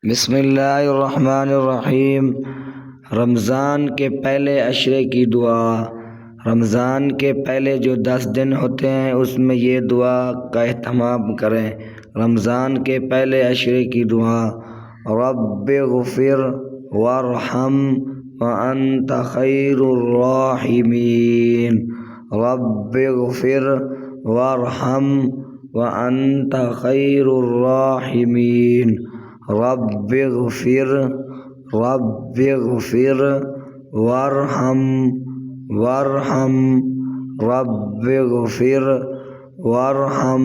बिस्मिल्लाहिर्रहमानिर्रहीम। रमज़ान के पहले अशरे की दुआ। रमज़ान के पहले जो 10 दिन होते हैं उसमें ये दुआ का एहतमाम करें। रमज़ान के पहले अशरे की दुआ, रब्बिग़फ़िर वरहम व अंत खैरुर राहिमीन। रब्बिग़फ़िर वरहम व अंत खैरुर राहिमीन। रब्बिग़फ़िर वरहम रब्बिग़फ़िर वरहम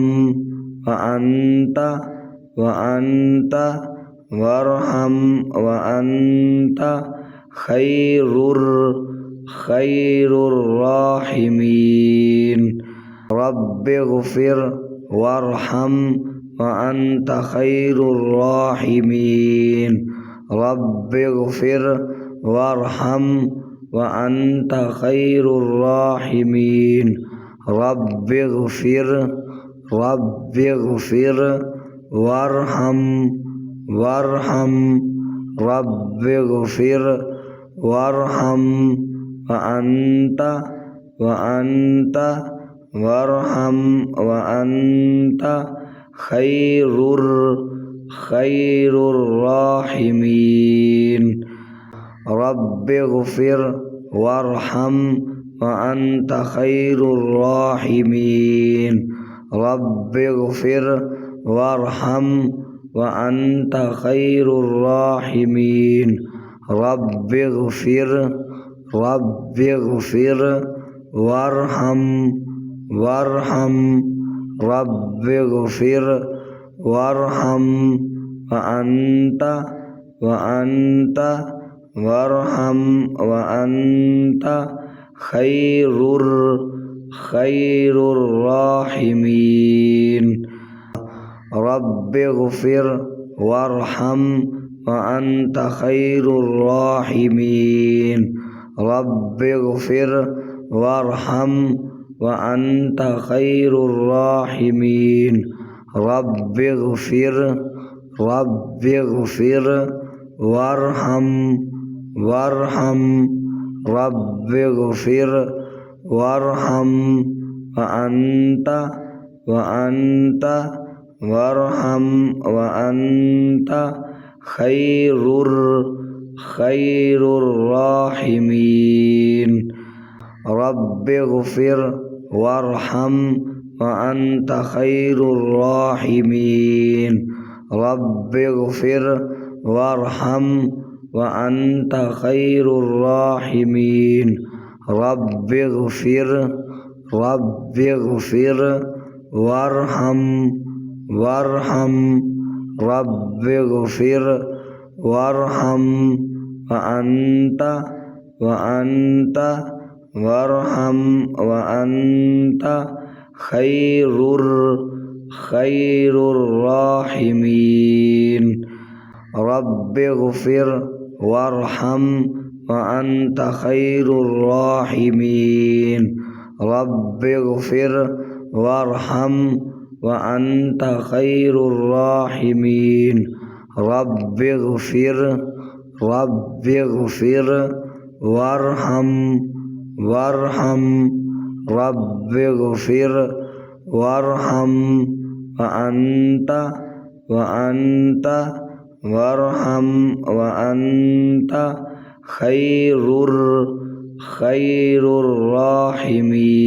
व अंत वरहम व अंत खैरुर राहिमीन। रब्बिग़फ़िर वरहम व अंत खैरुर राहिमीन। रब्बिग़फ़िर वरहम व अंत खैरुर राहिमीन। रब्बिग़फ़िर वरहम रब्बिग़फ़िर वरहम व अंत वरहम व अंत खैरुर राहिमीन। रब्बिग़फ़िर वरहम व अंत खैरुर राहिमीन। रब्बिग़फ़िर वरहम व अंत खैरुर राहिमीन। रब्बिग़फ़िर वरहम रब्बिग़फ़िर वरहम व अंत वरहम व अंत खैरुर राहिमीन। रब्बिग़फ़िर वरहम व अंत खैरुर राहिमीन। रब्बिग़फ़िर वरहम व अंत खैरुर राहिमीन। रब्बिग़फ़िर वरहम रब्बिग़फ़िर वरहम व अंत वरहम व अंत खैरुर राहिमीन। रब्बिग़फ़िर वरहम व अंत खैरुर राहिमीन। रब्बिग़फ़िर वरहम व अंत खैरुर राहिमीन। रब्बिग़फ़िर वरहम रब्बिग़फ़िर वरहम व अंत वरहम व अंत खैरुर राहिमीन। रब्बिग़फ़िर वरहम व अंत खैरुर राहिमीन। रब्बिग़फ़िर वरहम व अंत खैरुर राहिमीन। रब्बिग़फ़िर वरहम रब्बिग़फ़िर वरहम व अंत वरहम व अंत खैरुर राहिमीन।